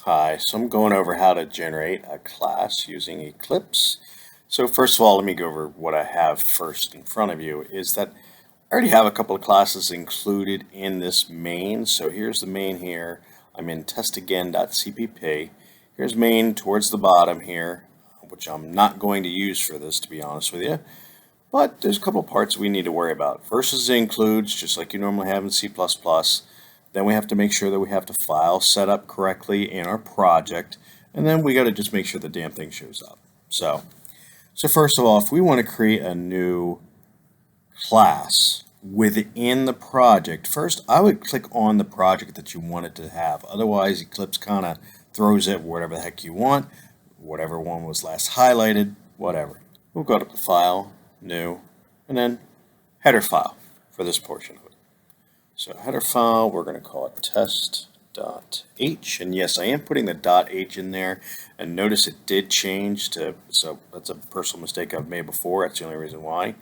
Hi, so I'm going over how to generate a class using Eclipse. So first of all, let me go over what I have first in front of you is that I already have a couple of classes included in this main. So here's the main here. I'm in testagain.cpp. Here's main towards the bottom here, which I'm not going to use for this, to be honest with you. But there's a couple parts we need to worry about. First is the includes, just like you normally have in C++. Then we have to make sure that we have the file set up correctly in our project. And then we got to just make sure the damn thing shows up. So first of all, if we want to create a new class within the project, first I would click on the project that you want it to have. Otherwise, Eclipse kind of throws it whatever the heck you want, whatever one was last highlighted, whatever. We'll go to the file, new, and then header file for this portion of it. So header file, we're going to call it test.h, and yes, I am putting the .h in there, and notice it did change to, so that's a personal mistake I've made before, that's the only reason why.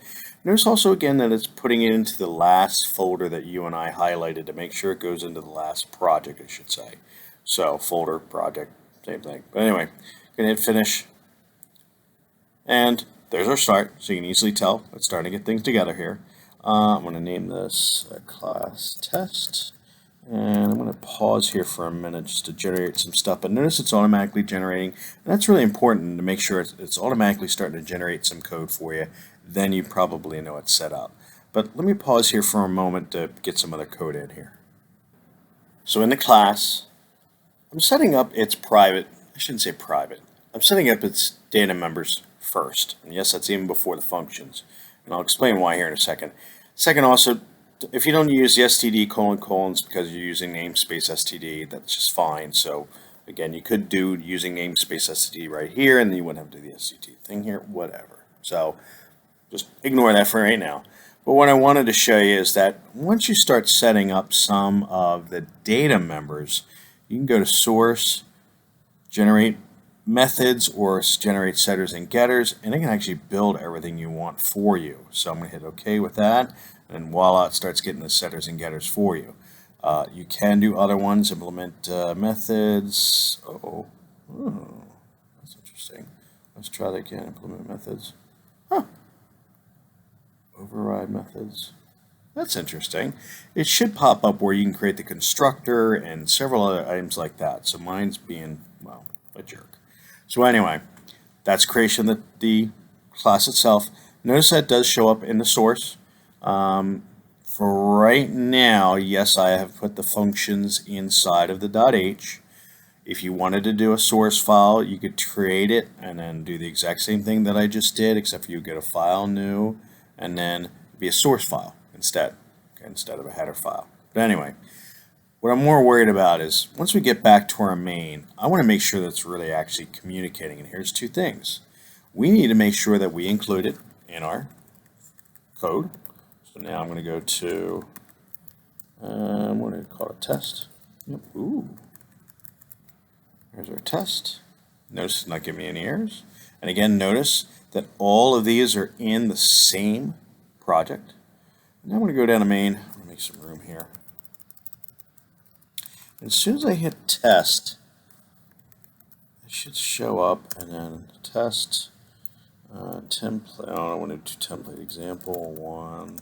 Notice also again that it's putting it into the last folder that you and I highlighted to make sure it goes into the last project, I should say. So folder, project, same thing. But anyway, going to hit finish, and there's our start, so you can easily tell it's starting to get things together here. I'm going to name this class test, and I'm going to pause here for a minute just to generate some stuff. But notice it's automatically generating, and that's really important to make sure it's automatically starting to generate some code for you. Then you probably know it's set up. But let me pause here for a moment to get some other code in here. So in the class, I'm setting up its private, I shouldn't say private, I'm setting up its data members first. And yes, that's even before the functions. And I'll explain why here in a second. Second, also, if you don't use the std : colons because you're using namespace std, that's just fine. So again, you could do using namespace std right here, and then you wouldn't have to do the std thing here, whatever. So just ignore that for right now. But what I wanted to show you is that once you start setting up some of the data members, you can go to source, generate methods, or generate setters and getters, and it can actually build everything you want for you. So I'm going to hit OK with that, and voila, it starts getting the setters and getters for you. You can do other ones, implement methods. Oh, that's interesting. Let's try that again, implement methods. Override methods. That's interesting. It should pop up where you can create the constructor and several other items like that. So mine's being, well, a jerk. So anyway, that's creation of the class itself. Notice that does show up in the source. For right now, yes, I have put the functions inside of the .h. If you wanted to do a source file, you could create it and then do the exact same thing that I just did, except for you get a file new and then be a source file instead of a header file. But anyway, what I'm more worried about is once we get back to our main, I want to make sure that it's really actually communicating. And here's two things. We need to make sure that we include it in our code. So now I'm going to go to, I'm going to call it test. Yep. Ooh. There's our test. Notice it's not giving me any errors. And again, notice that all of these are in the same project. Now I'm going to go down to main. I'm going to make some room here. And as soon as I hit test, it should show up, and then test template. Oh, I want to do template example 1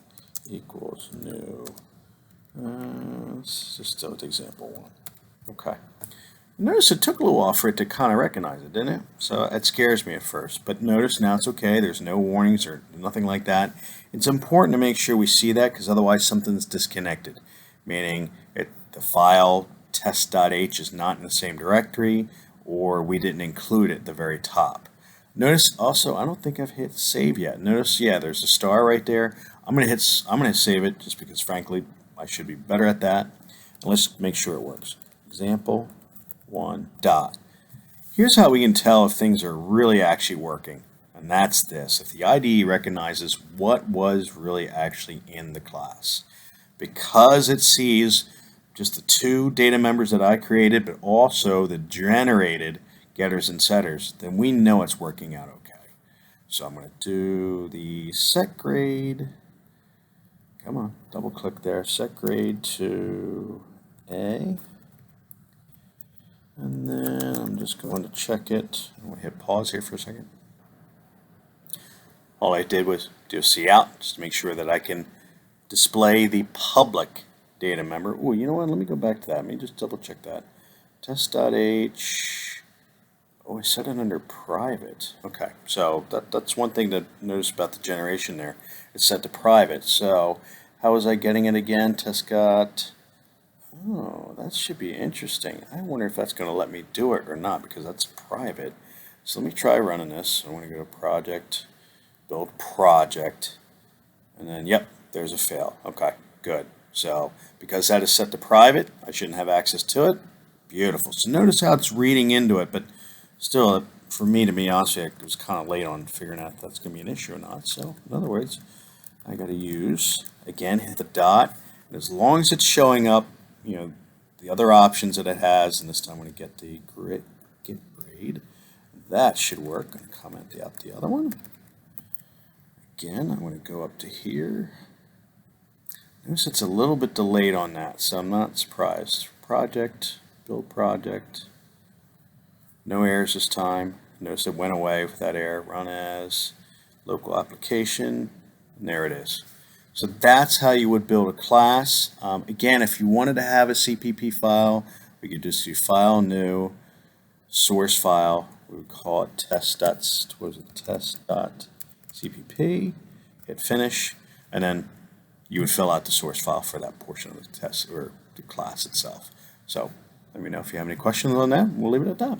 equals new. Let's just go with example 1. Okay. Notice it took a little while for it to kind of recognize it, didn't it? So it scares me at first. But notice now it's okay. There's no warnings or nothing like that. It's important to make sure we see that because otherwise something's disconnected, meaning the file test.h is not in the same directory or we didn't include it at the very top. Notice also, I don't think I've hit save yet. Notice, yeah, there's a star right there. I'm gonna save it just because frankly I should be better at that. And let's make sure it works. Example 1 dot. Here's how we can tell if things are really actually working, and that's this. If the IDE recognizes what was really actually in the class, because it sees just the two data members that I created, but also the generated getters and setters, then we know it's working out okay. So I'm going to do the set grade. Come on, double click there. Set grade to A. And then just going to check it. I'm going to hit pause here for a second. All I did was do a cout just to make sure that I can display the public data member. Oh, you know what? Let me go back to that. Let me just double check that. Test.h. Oh, I set it under private. Okay, so that's one thing to notice about the generation there. It's set to private. So how was I getting it again? Test got. Oh, that should be interesting. I wonder if that's going to let me do it or not because that's private. So let me try running this. I want to go to project, build project, and then yep, there's a fail. Okay, good. So because that is set to private, I shouldn't have access to it. Beautiful. So notice how it's reading into it, but still, for me, to be honest with you, it was kind of late on figuring out if that's going to be an issue or not. So in other words, I got to use, again, hit the dot, and as long as it's showing up, you know, the other options that it has, and this time I'm going to get the get grade. That should work. I'm going to comment out the other one. Again, I'm going to go up to here. Notice it's a little bit delayed on that, so I'm not surprised. Project, build project. No errors this time. Notice it went away with that error. Run as local application, and there it is. So that's how you would build a class. Again, if you wanted to have a CPP file, we could just do file new, source file. We would call it test.cpp. Hit finish, and then you would fill out the source file for that portion of the test or the class itself. So let me know if you have any questions on that. We'll leave it at that.